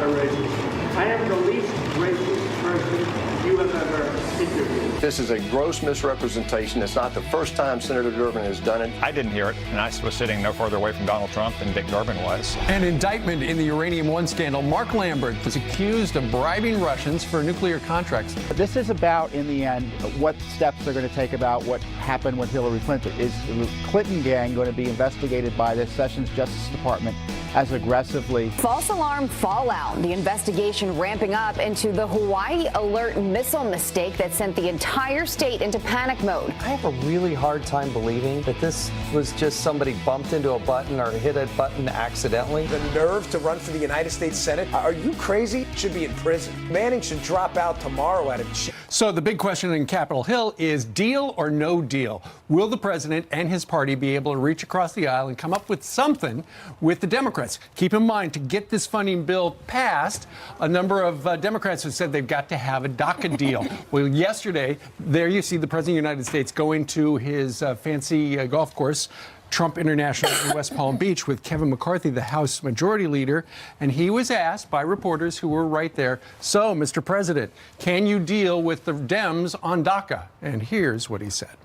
a racist. I am the least racist person you have ever interviewed. This is a gross misrepresentation. It's not the first time Senator Durbin has done it. I didn't hear it, and I was sitting no further away from Donald Trump than Dick Durbin was. An indictment in the Uranium One scandal. Mark Lambert was accused of bribing Russians for nuclear contracts. This is about, in the end, what steps they're going to take about what happened with Hillary Clinton. Is the Clinton gang going to be investigated by the Sessions Justice Department as aggressively? False alarm fallout. The investigation ramping up into the Hawaii alert missile mistake that sent the entire state into panic mode. I have a really hard time believing that this was just somebody bumped into a button or hit a button accidentally. The nerve to run for the United States Senate? Are you crazy? Should be in prison. Manning should drop out tomorrow at a... So the big question in Capitol Hill is deal or no deal? Will the president and his party be able to reach across the aisle and come up with something with the Democrats? Keep in mind, to get this funding bill passed, a number of Democrats have said they've got to have a DACA deal. Well, yesterday, there you see the President of the United States going to his fancy golf course, Trump International in West Palm Beach, with Kevin McCarthy, the House Majority Leader, and he was asked by reporters who were right there, so, Mr. President, can you deal with the Dems on DACA? And here's what he said.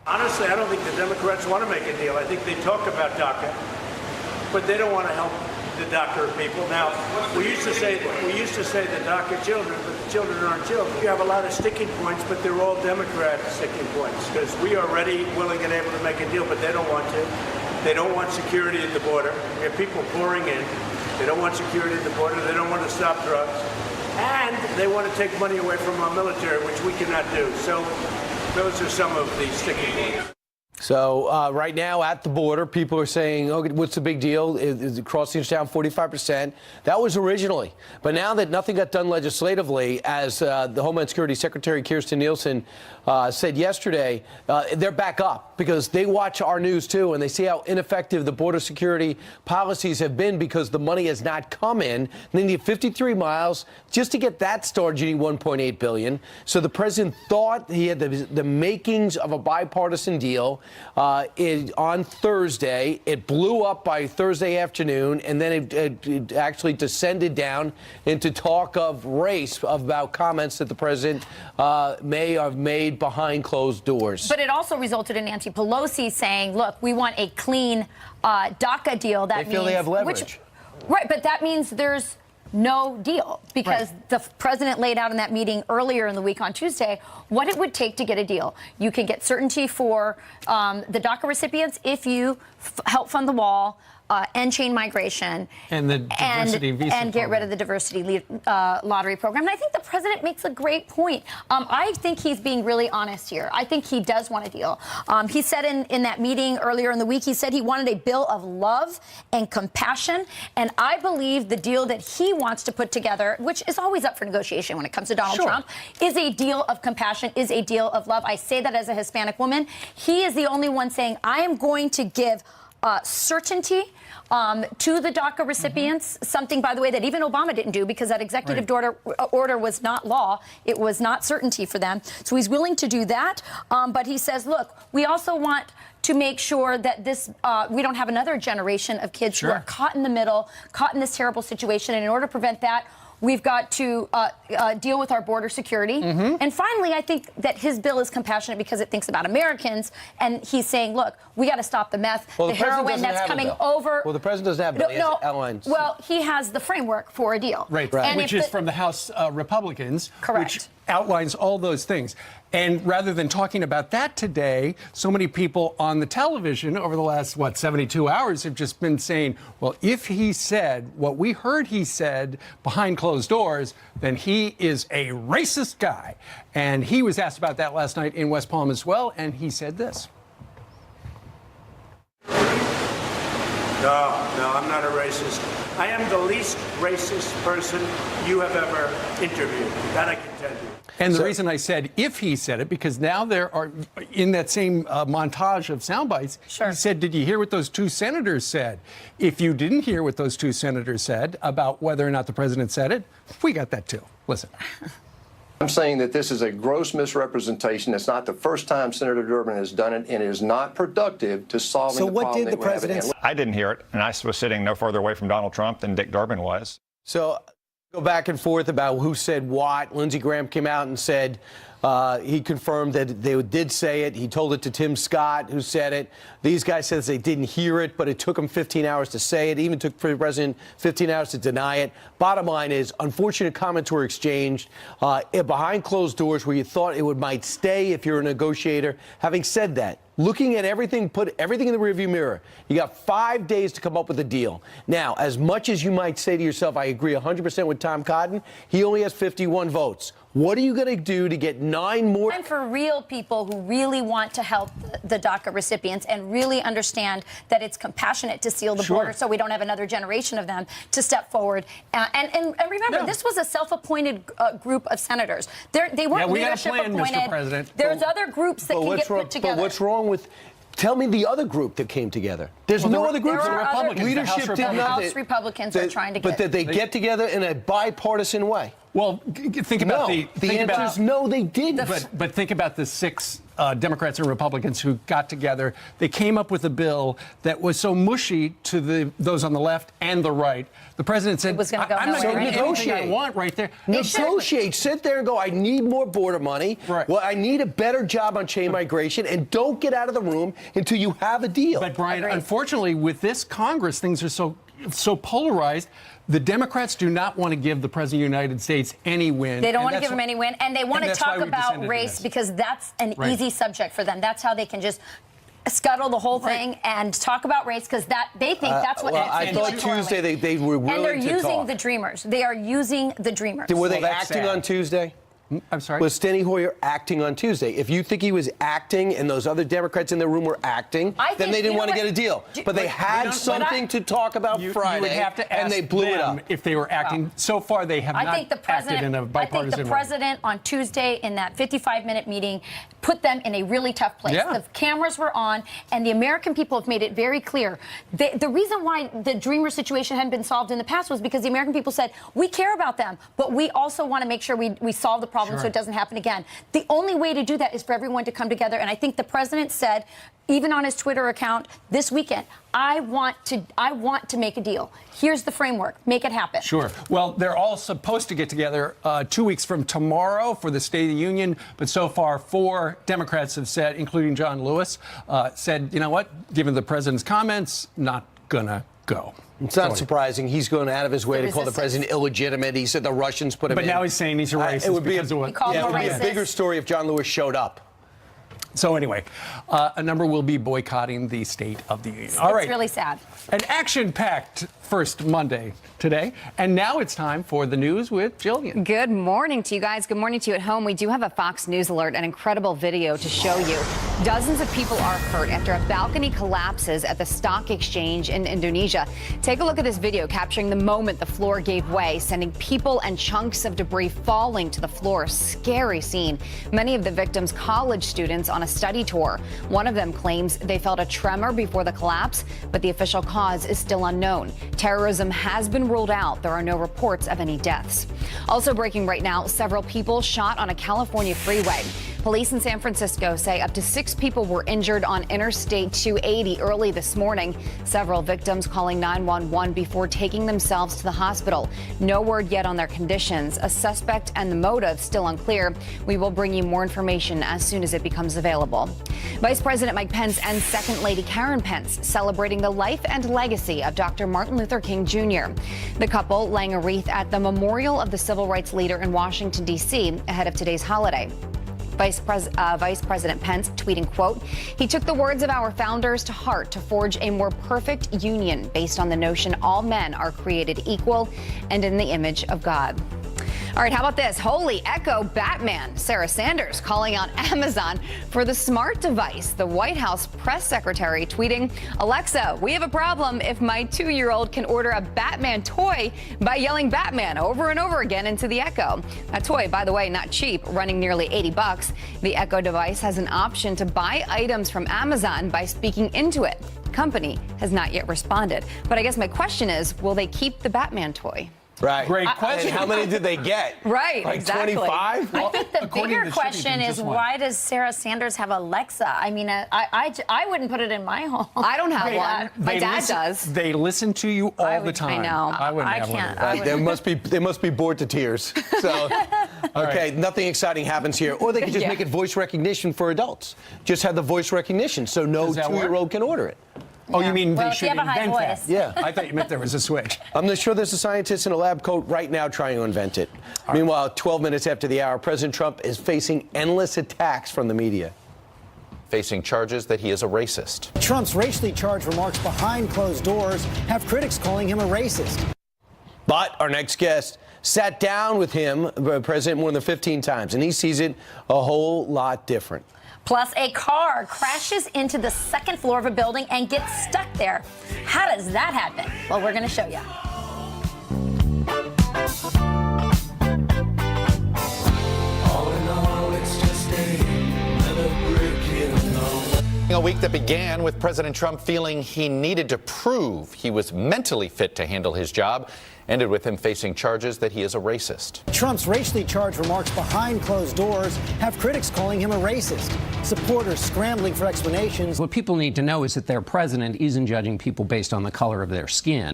Honestly, I don't think the Democrats want to make a deal. I think they talk about DACA, but they don't want to help the DACA people. Now, we used to say the DACA children, but the children aren't children. You have a lot of sticking points, but they're all Democrat sticking points, because we are ready, willing, and able to make a deal, but they don't want to. They don't want security at the border. We have people pouring in. They don't want security at the border. They don't want to stop drugs. And they want to take money away from our military, which we cannot do. So those are some of the sticking points. So right now at the border, people are saying, "Oh, what's the big deal? Is crossing down 45%?" That was originally, but now that nothing got done legislatively, as the Homeland Security Secretary Kirstjen Nielsen said yesterday, they're back up because they watch our news too, and they see how ineffective the border security policies have been because the money has not come in. And they need 53 miles just to get that started. You need 1.8 billion. So the president thought he had the makings of a bipartisan deal. On Thursday, it blew up by Thursday afternoon, and then it actually descended down into talk of race about comments that the president may have made behind closed doors. But it also resulted in Nancy Pelosi saying, look, we want a clean DACA deal. That they feel they have leverage. Right, but that means there's no deal, because the president laid out in that meeting earlier in the week on Tuesday what it would take to get a deal. You can get certainty for the DACA recipients if you help fund the wall, end chain migration, and the diversity visa and get rid of the diversity lottery program. And I think the president makes a great point. I think he's being really honest here. I think he does want a deal. He said in that meeting earlier in the week, he said he wanted a bill of love and compassion. And I believe the deal that he wants to put together, which is always up for negotiation when it comes to Donald Trump, is a deal of compassion, is a deal of love. I say that as a Hispanic woman. He is the only one saying, I am going to give certainty to the DACA recipients, something, by the way, that even Obama didn't do, because that executive order was not law. It was not certainty for them. So he's willing to do that. But he says, look, we also want to make sure that this we don't have another generation of kids who are caught in the middle, caught in this terrible situation. And in order to prevent that, we've got to deal with our border security. And finally, I think that his bill is compassionate because it thinks about Americans. And he's saying, look, we got to stop the meth, the heroin that's coming over. Well, the president doesn't have it. No. Well, he has the framework for a deal. Right. Which is from the House Republicans. Correct. Which outlines all those things. And rather than talking about that today, so many people on the television over the last, 72 hours have just been saying, well, if he said what we heard he said behind closed doors, then he is a racist guy. And he was asked about that last night in West Palm as well, and he said this. No, I'm not a racist. I am the least racist person you have ever interviewed. That I can tell you. And the reason I said if he said it, because now there are, in that same montage of sound bites, he said, did you hear what those two senators said? If you didn't hear what those two senators said about whether or not the president said it, we got that too. Listen. I'm saying that this is a gross misrepresentation. It's not the first time Senator Durbin has done it, and it is not productive to solving the problem that we have at hand. I didn't hear it, and I was sitting no further away from Donald Trump than Dick Durbin was. So go back and forth about who said what. Lindsey Graham came out and said he confirmed that they did say it. He told it to Tim Scott, who said it. These guys said they didn't hear it, but it took them 15 hours to say it. It even took for the president 15 hours to deny it. Bottom line is, unfortunate comments were exchanged behind closed doors where you thought it might stay if you're a negotiator. Having said that, looking at everything, put everything in the rearview mirror, you got 5 days to come up with a deal. Now, as much as you might say to yourself, I agree 100% with Tom Cotton, he only has 51 votes. What are you going to do to get 9 more? And for real people who really want to help the DACA recipients and really understand that it's compassionate to seal the border so we don't have another generation of them to step forward. And remember, this was a self-appointed group of senators. They weren't leadership appointed. Mr. President. There's other groups that can get put together. But what's wrong with... Tell me the other group that came together. There's no other group. There are Republicans. Leadership did nothing. House Republicans are trying to get... But did they get together in a bipartisan way? Well, think about the answer is no, they didn't. But think about the 6 Democrats and Republicans who got together. They came up with a bill that was so mushy to those on the left and the right. The president said, I'm not going to get anything I want right there. Negotiate. Sit there and go, I need more border money. Right. Well, I need a better job on chain migration, and don't get out of the room until you have a deal. But, Brian, unfortunately, with this Congress, things are so polarized. The Democrats do not want to give the President of the United States any win. They don't want to give him any win, and they want to talk about race because that's an easy subject for them. That's how they can just scuttle the whole thing and talk about race because they think that's what. I thought Tuesday they were willing to talk. And they're using the Dreamers. They are using the Dreamers. Were they acting on Tuesday? I'm sorry? Was Steny Hoyer acting on Tuesday? If you think he was acting and those other Democrats in the room were acting, then they didn't want to get a deal. But they had something to talk about Friday, you would have to ask and they blew it up. If they were acting. So far, they have not acted in a bipartisan way. I think the president on Tuesday in that 55-minute meeting put them in a really tough place. The cameras were on, and the American people have made it very clear. The reason why the Dreamer situation hadn't been solved in the past was because the American people said, we care about them, but we also want to make sure we solve the problem so it doesn't happen again. The only way to do that is for everyone to come together, and I think the president said, even on his Twitter account this weekend, I want to make a deal. Here's the framework. Make it happen. Sure. Well, they're all supposed to get together 2 weeks from tomorrow for the State of the Union. But so far, 4 Democrats have said, including John Lewis, said, you know what, given the president's comments, not gonna go. It's not surprising. He's going out of his way to call the president illegitimate. He said the Russians put him in. But now he's saying he's a racist. It would be a bigger story if John Lewis showed up. So anyway, a number will be boycotting the State of the Union. All right. It's really sad. An action-packed first Monday today. And now it's time for the news with Jillian. Good morning to you guys. Good morning to you at home. We do have a Fox News alert, an incredible video to show you. Dozens of people are hurt after a balcony collapses at the stock exchange in Indonesia. Take a look at this video capturing the moment the floor gave way, sending people and chunks of debris falling to the floor. Scary scene. Many of the victims college students on a study tour. One of them claims they felt a tremor before the collapse, but the official cause is still unknown. Terrorism has been ruled out. There are no reports of any deaths. Also breaking right now, several people shot on a California freeway. Police in San Francisco say up to 6 people were injured on Interstate 280 early this morning. Several victims calling 911 before taking themselves to the hospital. No word yet on their conditions. A suspect and the motive still unclear. We will bring you more information as soon as it becomes available. Vice President Mike Pence and Second Lady Karen Pence celebrating the life and legacy of Dr. Martin Luther King Jr. The couple laying a wreath at the memorial of the civil rights leader in Washington, D.C. ahead of today's holiday. Vice President Pence tweeting, quote, he took the words of our founders to heart to forge a more perfect union based on the notion all men are created equal and in the image of God. All right, how about this? Holy Echo Batman. Sarah Sanders calling on Amazon for the smart device. The White House press secretary tweeting, Alexa, we have a problem if my 2-year-old can order a Batman toy by yelling Batman over and over again into the Echo. That toy, by the way, not cheap, running nearly $80. The Echo device has an option to buy items from Amazon by speaking into it. The company has not yet responded. But I guess my question is, will they keep the Batman toy? Right. Great question. And how many did they get? Right, like exactly. 25? I think the according bigger to question Jeanine, is just one. why does Sarah Sanders have Alexa? I mean, I wouldn't put it in my home. I don't have one. My They dad listen- does. They listen to you all the I time. know. I wouldn't I have one. can't. of those. They must be bored to tears. So, okay, nothing exciting happens here. Or they could just Yeah. make it voice recognition for adults. Just have the voice recognition so no Does that work? 2-year-old can order it. Oh, you mean Well, they if you should have a high invent that? voice. Yeah. I thought you meant there was a switch. I'm not sure there's a scientist in a lab coat right now trying to invent it. Meanwhile, 12 minutes after the hour, President Trump is facing endless attacks from the media. Facing charges that he is a racist. Trump's racially charged remarks behind closed doors have critics calling him a racist. But our next guest sat down with him, the president, more than 15 times, and he sees it a whole lot different. Plus, a car crashes into the second floor of a building and gets stuck there. How does that happen? Well, we're going to show you. A week that began with President Trump feeling he needed to prove he was mentally fit to handle his job, ended with him facing charges that he is a racist. Trump's racially charged remarks behind closed doors have critics calling him a racist. Supporters scrambling for explanations. What people need to know is that their president isn't judging people based on the color of their skin.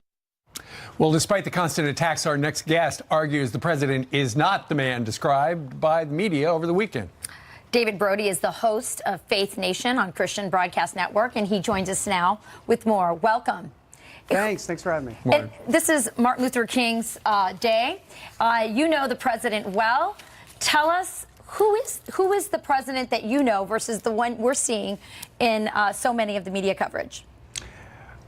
Well, despite the constant attacks, our next guest argues the president is not the man described by the media over the weekend. David Brody is the host of Faith Nation on Christian Broadcast Network, and he joins us now with more. Welcome. Thanks for having me. And this is Martin Luther King's day. You know the president well. Tell us who is the president that you know versus the one we're seeing in so many of the media coverage.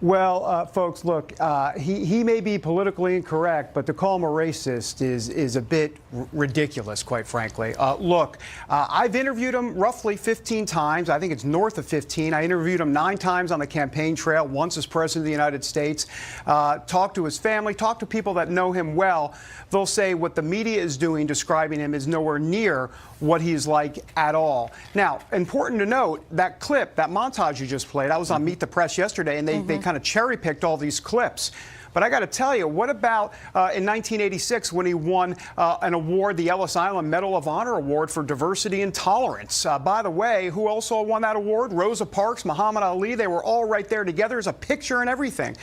Well, folks, look, he may be politically incorrect, but to call him a racist is a bit ridiculous, quite frankly. Look, I've interviewed him roughly 15 times. I think it's north of 15. I interviewed him 9 times on the campaign trail, once as president of the United States. Talked to his family, talked to people that know him well. They'll say what the media is doing, describing him, is nowhere near what he's like at all. Now, important to note, that clip, that montage you just played, I was on Meet the Press yesterday, and they kind of cherry-picked all these clips. But I got to tell you, what about in 1986 when he won an award, the Ellis Island Medal of Honor Award for Diversity and Tolerance? By the way, who also won that award? Rosa Parks, Muhammad Ali, they were all right there together. There's a picture and everything.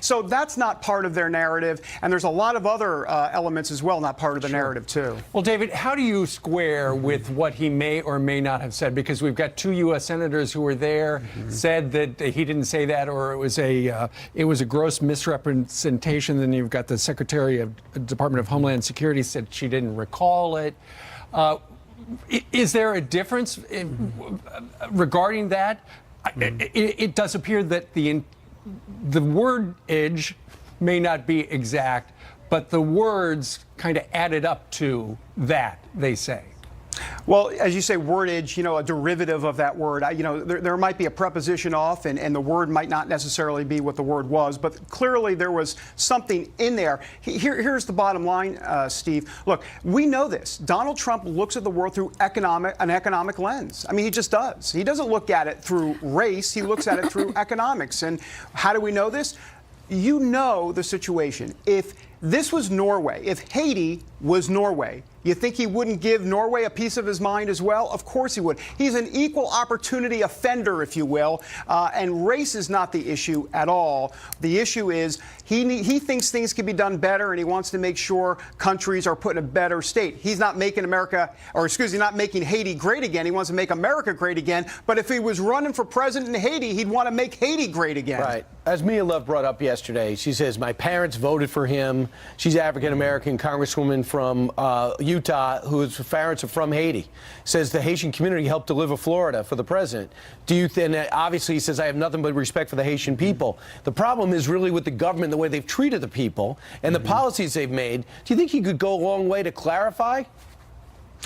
So that's not part of their narrative. And there's a lot of other elements as well, not part of the narrative, too. Well, David, how do you square with what he may or may not have said? Because we've got 2 U.S. senators who were there, said that he didn't say that, or it was a gross misrepresentation. Then you've got the Secretary of Department of Homeland Security said she didn't recall it. Is there a difference regarding that? It does appear that the wordage may not be exact, but the words kind of added up to that, they say. Well, as you say, wordage, a derivative of that word, there might be a preposition off and the word might not necessarily be what the word was, but clearly there was something in there. Here's the bottom line, Steve. Look, we know this. Donald Trump looks at the world through an economic lens. I mean, he just does. He doesn't look at it through race. He looks at it through economics. And how do we know this? You know the situation. If this was Norway, if Haiti was Norway, you think he wouldn't give Norway a piece of his mind as well? Of course he would. He's an equal opportunity offender, if you will, and race is not the issue at all. The issue is he thinks things can be done better, and he wants to make sure countries are put in a better state. He's not making not making Haiti great again. He wants to make America great again. But if he was running for president in Haiti, he'd want to make Haiti great again. Right. As Mia Love brought up yesterday, she says, my parents voted for him. She's African-American congresswoman from Utah, whose parents are from Haiti. Says the Haitian community helped deliver Florida for the president. Obviously, he says, I have nothing but respect for the Haitian people. The problem is really with the government, the way they've treated the people and the policies they've made. Do you think he could go a long way to clarify?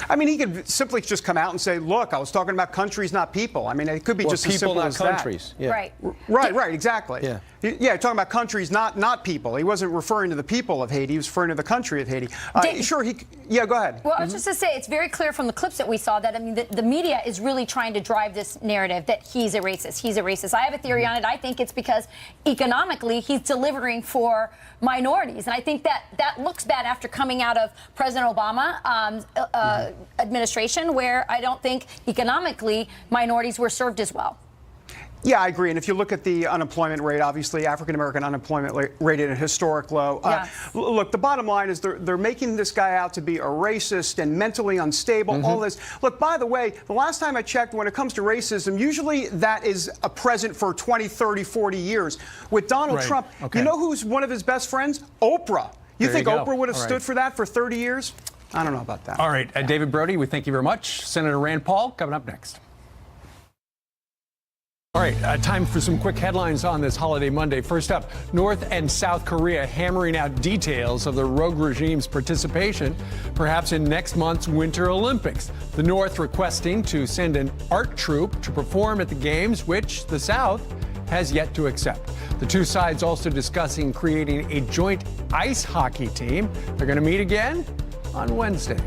I mean, he could simply just come out and say, look, I was talking about countries, not people. I mean, it could be just as people, simple not as countries. that. Yeah. Right, exactly. Yeah. Yeah, talking about countries, not people. He wasn't referring to the people of Haiti. He was referring to the country of Haiti. Sure, yeah, go ahead. Well, I was just to say, it's very clear from the clips that we saw that, I mean, the media is really trying to drive this narrative that he's a racist. He's a racist. I have a theory on it. I think it's because economically he's delivering for minorities. And I think that looks bad after coming out of President Obama administration, where I don't think economically minorities were served as well. Yeah, I agree. And if you look at the unemployment rate, obviously African-American unemployment rate at a historic low. Look, the bottom line is they're making this guy out to be a racist and mentally unstable, all this. Look, by the way, the last time I checked, when it comes to racism, usually that is a present for 20, 30, 40 years. With Donald Trump, you know who's one of his best friends? Oprah. You think Oprah would have stood for that for 30 years? I don't know about that. All right, David Brody, we thank you very much. Senator Rand Paul coming up next. All right, time for some quick headlines on this holiday Monday. First up, North and South Korea hammering out details of the rogue regime's participation, perhaps in next month's Winter Olympics. The North requesting to send an art troupe to perform at the Games, which the South has yet to accept. The two sides also discussing creating a joint ice hockey team. They're going to meet again on Wednesday.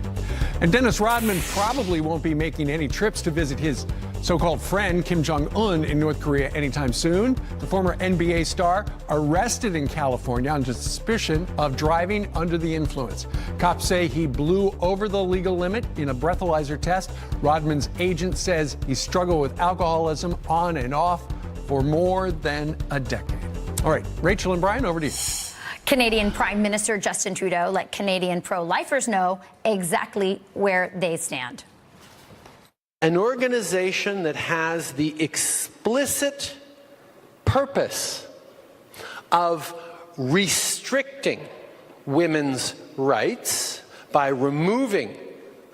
And Dennis Rodman probably won't be making any trips to visit his so-called friend Kim Jong-un in North Korea anytime soon. The former NBA star arrested in California on suspicion of driving under the influence. Cops say he blew over the legal limit in a breathalyzer test. Rodman's agent says he struggled with alcoholism on and off for more than a decade. All right, Rachel and Brian, over to you. Canadian Prime Minister Justin Trudeau let Canadian pro-lifers know exactly where they stand. An organization that has the explicit purpose of restricting women's rights by removing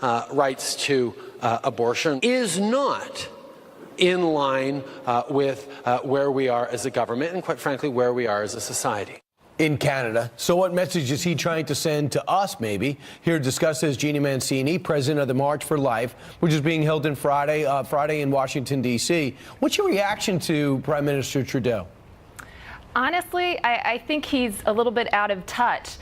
rights to abortion is not in line with where we are as a government and, quite frankly, where we are as a society. In Canada. So what message is he trying to send to us, maybe? Here to discuss this, Jeanine Mancini, president of the March for Life, which is being held on Friday in Washington, D.C. What's your reaction to Prime Minister Trudeau? Honestly, I think he's a little bit out of touch.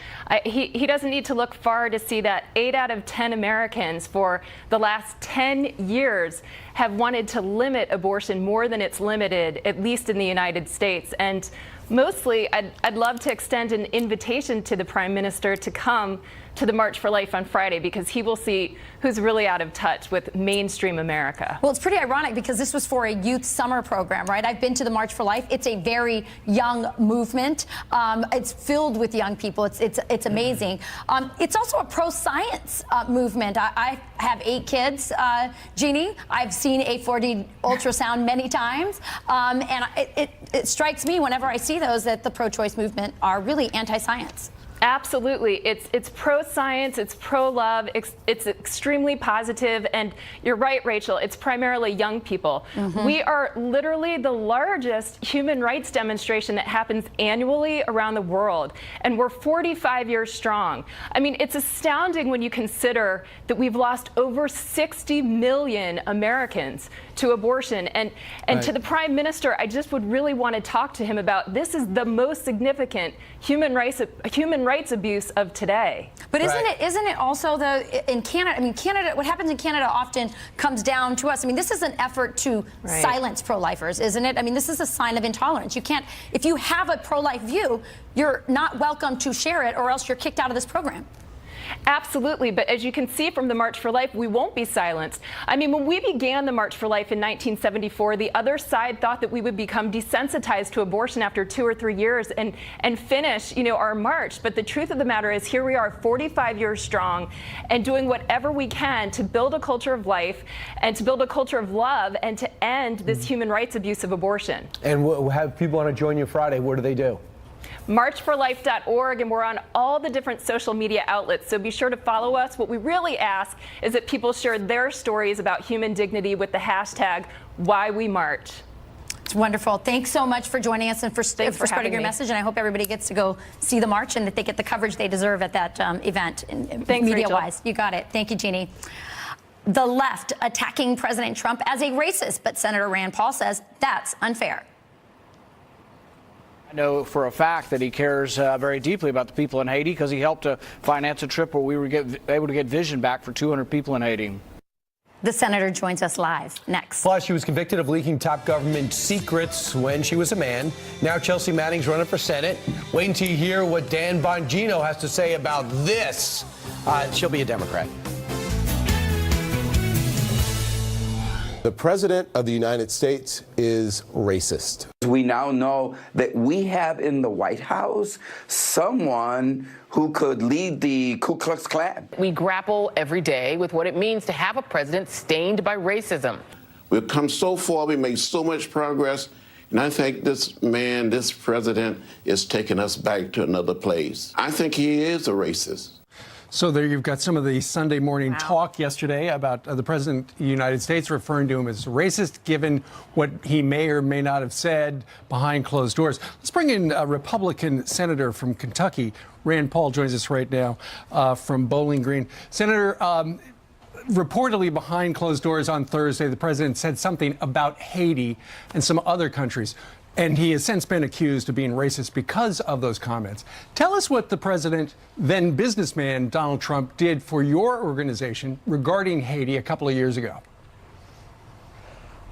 He doesn't need to look far to see that 8 out of 10 Americans for the last 10 years have wanted to limit abortion more than it's limited, at least in the United States. And mostly, I'd love to extend an invitation to the Prime Minister to come to the March for Life on Friday, because he will see who's really out of touch with mainstream America. Well, it's pretty ironic because this was for a youth summer program, right? I've been to the March for Life. It's a very young movement. It's filled with young people. It's amazing. It's also a pro-science movement. I have 8 kids, Jeannie. I've seen a 4D ultrasound many times. And it strikes me whenever I see those that the pro-choice movement are really anti-science. Absolutely. It's pro-science, it's pro-love, it's extremely positive, and you're right, Rachel, it's primarily young people. We are literally the largest human rights demonstration that happens annually around the world, and we're 45 years strong. I mean, it's astounding when you consider that we've lost over 60 million Americans to abortion, and to the Prime Minister, I just would really want to talk to him about this is the most significant human rights abuse of today. But isn't it also in Canada? I mean, Canada. What happens in Canada often comes down to us. I mean, this is an effort to silence pro-lifers, isn't it? I mean, this is a sign of intolerance. You can't, if you have a pro-life view, you're not welcome to share it, or else you're kicked out of this program. Absolutely, but as you can see from the March for Life, we won't be silenced. I mean, when we began the March for Life in 1974, the other side thought that we would become desensitized to abortion after 2 or 3 years and finish, our march. But the truth of the matter is, here we are 45 years strong and doing whatever we can to build a culture of life and to build a culture of love and to end this human rights abuse of abortion. And have people want to join you Friday, what do they do? marchforlife.org, and we're on all the different social media outlets, so be sure to follow us. What we really ask is that people share their stories about human dignity with the hashtag #WhyWeMarch. It's wonderful. Thanks so much for joining us and for spreading your message, and I hope everybody gets to go see the march and that they get the coverage they deserve at that event, media-wise. You got it. Thank you, Jeannie. the left attacking President Trump as a racist. But Senator Rand Paul says that's unfair. I know for a fact that he cares very deeply about the people in Haiti because he helped to finance a trip where we were able to get vision back for 200 people in Haiti. The senator joins us live next. Plus, she was convicted of leaking top government secrets when she was a man. Now Chelsea Manning's running for Senate. Wait until you hear what Dan Bongino has to say about this. She'll be a Democrat. The President of the United States is racist. We now know that we have in the White House someone who could lead the Ku Klux Klan. We grapple every day with what it means to have a president stained by racism. We've come so far, we made so much progress, and I think this president, is taking us back to another place. I think he is a racist. So there you've got some of the Sunday morning talk yesterday about the President of the United States referring to him as racist, given what he may or may not have said behind closed doors. Let's bring in a Republican senator from Kentucky. Rand Paul joins us right now from Bowling Green. Senator, reportedly behind closed doors on Thursday, the president said something about Haiti and some other countries. And he has since been accused of being racist because of those comments. Tell us what the president, then businessman Donald Trump, did for your organization regarding Haiti a couple of years ago.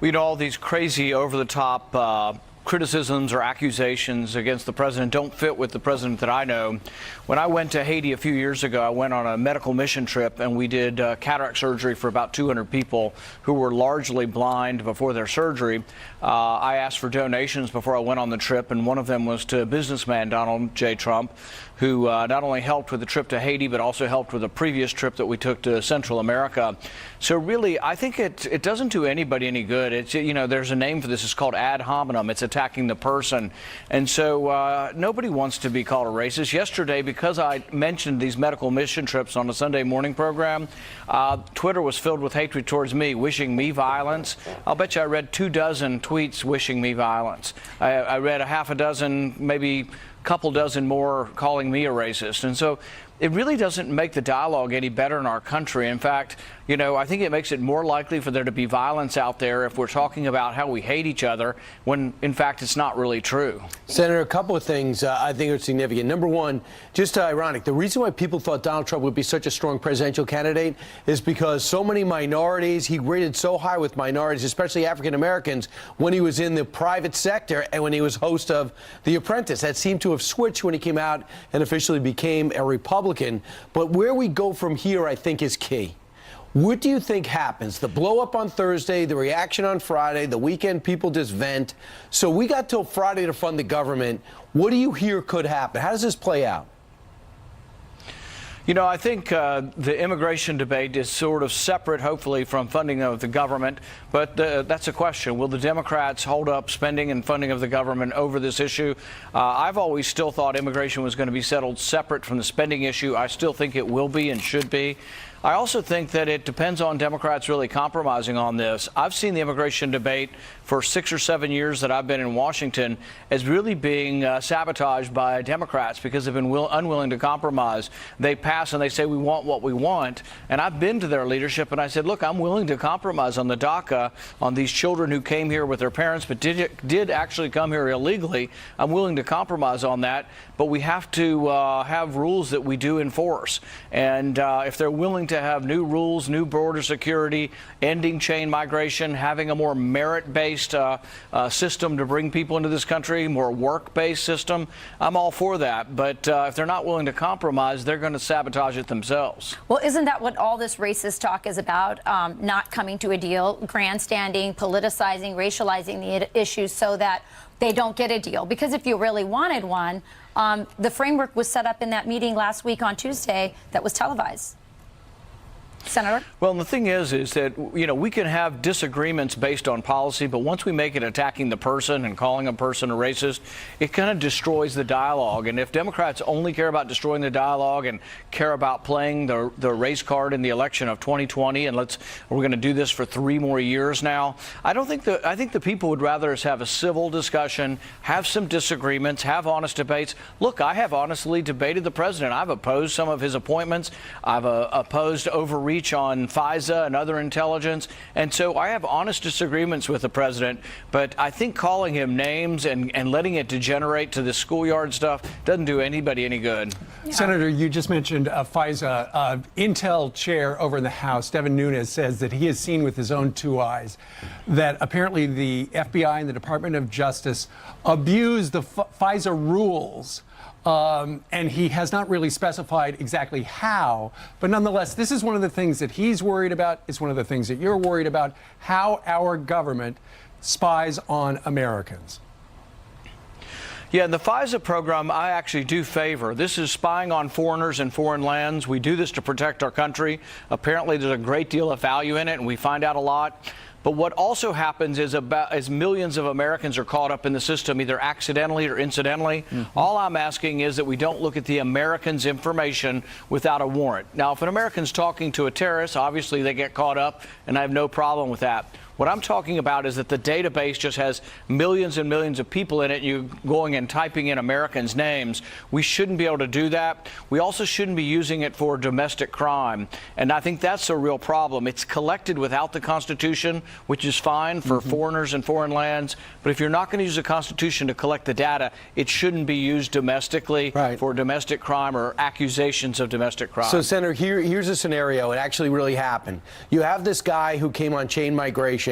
We know all these crazy, over-the-top criticisms or accusations against the president don't fit with the president that I know. When I went to Haiti a few years ago, I went on a medical mission trip, and we did cataract surgery for about 200 people who were largely blind before their surgery. I asked for donations before I went on the trip, and one of them was to businessman Donald J. Trump, who not only helped with the trip to Haiti, but also helped with a previous trip that we took to Central America. So really, I think it doesn't do anybody any good. It's, you know, there's a name for this. It's called ad hominem. It's attacking the person. And so nobody wants to be called a racist. Yesterday, because I mentioned these medical mission trips on a Sunday morning program, Twitter was filled with hatred towards me, wishing me violence. I'll bet you I read 24 tweets wishing me violence. I read a half a dozen, maybe couple dozen more calling me a racist. And so it really doesn't make the dialogue any better in our country. In fact, you know, I think it makes it more likely for there to be violence out there if we're talking about how we hate each other when, in fact, it's not really true. Senator, a couple of things I think are significant. Number one, just ironic. The reason why people thought Donald Trump would be such a strong presidential candidate is because so many minorities, he rated so high with minorities, especially African Americans, when he was in the private sector and when he was host of The Apprentice. That seemed to have switched when he came out and officially became a Republican. But where we go from here, I think, is key. What do you think happens? The blow up on Thursday, the reaction on Friday, the weekend people just vent. So we got till Friday to fund the government. What do you hear could happen? How does this play out? You know, I think the immigration debate is sort of separate, hopefully, from funding of the government. But that's a question. Will the Democrats hold up spending and funding of the government over this issue? I've always still thought immigration was going to be settled separate from the spending issue. I still think it will be and should be. I also think that it depends on Democrats really compromising on this. I've seen the immigration debate for 6 or 7 years that I've been in Washington as really being sabotaged by Democrats because they've been unwilling to compromise. They pass and they say we want what we want. And I've been to their leadership and I said, look, I'm willing to compromise on the DACA, on these children who came here with their parents but did actually come here illegally. I'm willing to compromise on that. But we have to have rules that we do enforce. And if they're willing to have new rules, new border security, ending chain migration, having a more merit-based system to bring people into this country, more work-based system, I'm all for that. But if they're not willing to compromise, they're going to sabotage it themselves. Well, isn't that what all this racist talk is about? Not coming to a deal, grandstanding, politicizing, racializing the issues so that they don't get a deal. Because if you really wanted one, the framework was set up in that meeting last week on Tuesday that was televised. Senator? Well, the thing is that, you know, we can have disagreements based on policy, but once we make it attacking the person and calling a person a racist, it kind of destroys the dialogue. And if Democrats only care about destroying the dialogue and care about playing the race card in the election of 2020, and we're going to do this for 3 more years now, I think the people would rather us have a civil discussion, have some disagreements, have honest debates. Look, I have honestly debated the president. I've opposed some of his appointments. I've opposed overreaching reach on FISA and other intelligence. And so I have honest disagreements with the president, but I think calling him names and letting it degenerate to the schoolyard stuff doesn't do anybody any good. Yeah. Senator, you just mentioned FISA. Intel chair over in the House, Devin Nunes, says that he has seen with his own 2 eyes that apparently the FBI and the Department of Justice abused the FISA rules. And he has not really specified exactly how, but nonetheless, this is one of the things that he's worried about. It's one of the things that you're worried about, how our government spies on Americans. Yeah, and the FISA program I actually do favor. This is spying on foreigners in foreign lands. We do this to protect our country. Apparently, there's a great deal of value in it, and we find out a lot. But what also happens is as millions of Americans are caught up in the system, either accidentally or incidentally, all I'm asking is that we don't look at the Americans' information without a warrant. Now, if an American's talking to a terrorist, obviously they get caught up, and I have no problem with that. What I'm talking about is that the database just has millions and millions of people in it, and you going and typing in Americans' names. We shouldn't be able to do that. We also shouldn't be using it for domestic crime. And I think that's a real problem. It's collected without the Constitution, which is fine for foreigners in foreign lands. But if you're not going to use the Constitution to collect the data, it shouldn't be used domestically for domestic crime or accusations of domestic crime. So, Senator, here's a scenario. It actually really happened. You have this guy who came on chain migration,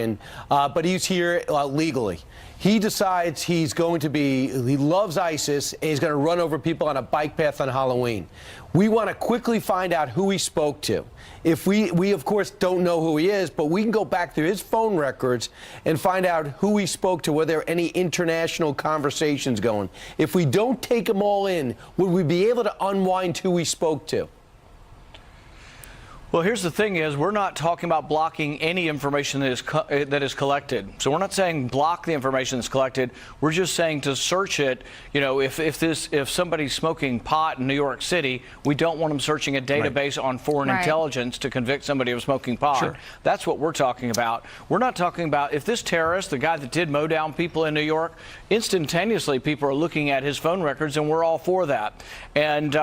but he's here legally. He decides he loves ISIS, and he's going to run over people on a bike path on Halloween. We want to quickly find out who he spoke to. If we of course don't know who he is, but we can go back through his phone records and find out who he spoke to, were there any international conversations going. If we don't take them all in, would we be able to unwind who he spoke to? Well, here's the thing is, we're not talking about blocking any information that is collected. So we're not saying block the information that's collected. We're just saying to search it. You know, if somebody's smoking pot in New York City, we don't want them searching a database on foreign intelligence to convict somebody of smoking pot. Sure. That's what we're talking about. We're not talking about if this terrorist, the guy that did mow down people in New York, instantaneously people are looking at his phone records, and we're all for that. And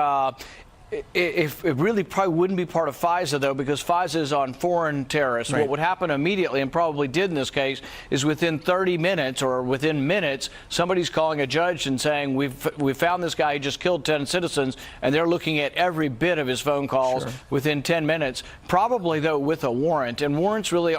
if it really probably wouldn't be part of FISA, though, because FISA is on foreign terrorists. What would happen immediately, and probably did in this case, is within 30 minutes or within minutes, somebody's calling a judge and saying, we found this guy who just killed 10 citizens, and they're looking at every bit of his phone calls within 10 minutes, probably, though, with a warrant. And warrants really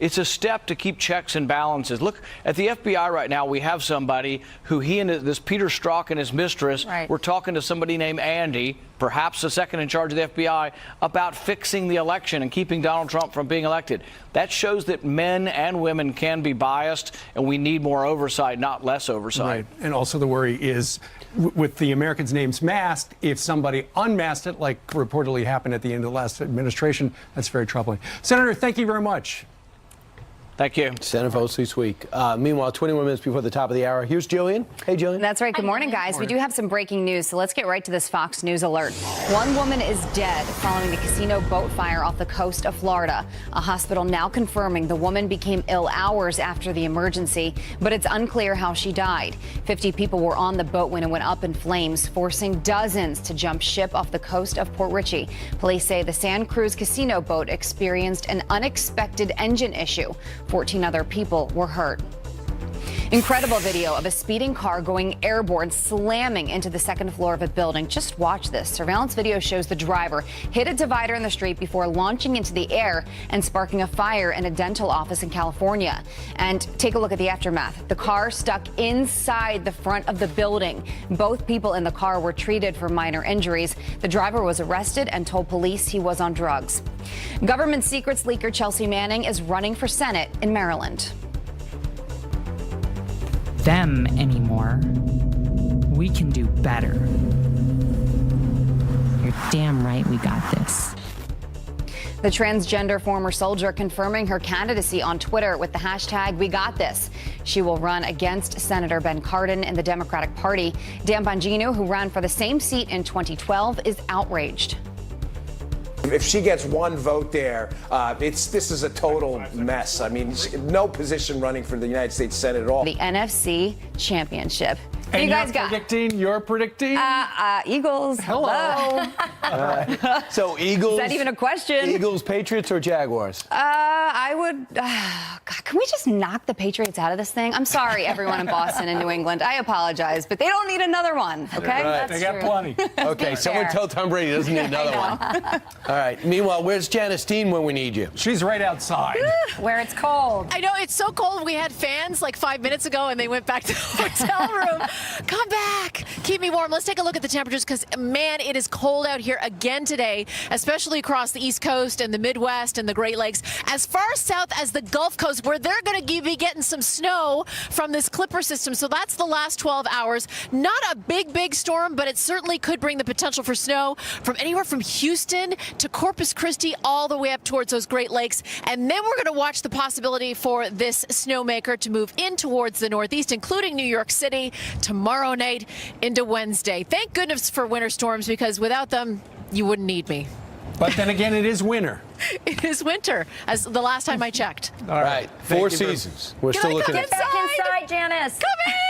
it's a step to keep checks and balances. Look, at the FBI right now, we have somebody who he and this Peter Strzok and his mistress were talking to somebody named Andy, perhaps the second in charge of the FBI, about fixing the election and keeping Donald Trump from being elected. That shows that men and women can be biased, and we need more oversight, not less oversight. And also the worry is, with the Americans' names masked, if somebody unmasked it, like reportedly happened at the end of the last administration, that's very troubling. Senator, thank you very much. Thank you. Senate votes this week. Meanwhile, 21 minutes before the top of the hour, here's Jillian. Hey, Jillian. That's right. Good morning, guys. We do have some breaking news, so let's get right to this Fox News alert. One woman is dead following the casino boat fire off the coast of Florida. A hospital now confirming the woman became ill hours after the emergency, but it's unclear how she died. 50 people were on the boat when it went up in flames, forcing dozens to jump ship off the coast of Port Richey. Police say the Sand Cruz casino boat experienced an unexpected engine issue. 14 other people were hurt. Incredible video of a speeding car going airborne, slamming into the second floor of a building. Just watch this. Surveillance video shows the driver hit a divider in the street before launching into the air and sparking a fire in a dental office in California. And take a look at the aftermath. The car stuck inside the front of the building. Both people in the car were treated for minor injuries. The driver was arrested and told police he was on drugs. Government secrets leaker Chelsea Manning is running for Senate in Maryland. Them anymore. We can do better. You're damn right we got this. The transgender former soldier confirming her candidacy on Twitter with the hashtag #WeGotThis. She will run against Senator Ben Cardin in the Democratic Party. Dan Bongino, who ran for the same seat in 2012, is outraged. If she gets one vote there, this is a total mess. I mean, no position running for the United States Senate at all. The NFC Championship. What you guys got? You're predicting? Eagles. Hello. So Eagles. Is that even a question? Eagles, Patriots, or Jaguars? I would. God, can we just knock the Patriots out of this thing? I'm sorry, everyone in Boston and New England. I apologize, but they don't need another one. Okay, Right. They got plenty. Okay, someone tell Tom Brady he doesn't need another one. All right. Meanwhile, where's Janice Dean when we need you? She's right outside. Where it's cold. I know, it's so cold. We had fans like 5 minutes ago, and they went back to the hotel room. Come back. Keep me warm. Let's take a look at the temperatures because, man, it is cold out here again today, especially across the East Coast and the Midwest and the Great Lakes. As far south as the Gulf Coast, where they're going to be getting some snow from this Clipper system. So that's the last 12 hours. Not a big storm, but it certainly could bring the potential for snow from anywhere from Houston to Corpus Christi all the way up towards those Great Lakes. And then we're going to watch the possibility for this snowmaker to move in towards the Northeast, including New York City tomorrow night into Wednesday. Thank goodness for winter storms, because without them, you wouldn't need me. But then again, it is winter. It is winter, as the last time I checked. All right. Four seasons. We're still looking at. Get back inside, Janice.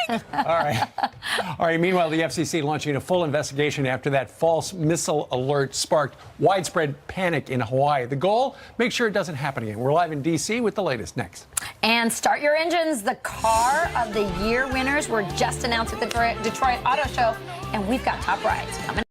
Coming! All right. Meanwhile, the FCC launching a full investigation after that false missile alert sparked widespread panic in Hawaii. The goal? Make sure it doesn't happen again. We're live in D.C. with the latest next. And start your engines. The Car of the Year winners were just announced at the Detroit Auto Show, and we've got top rides coming up.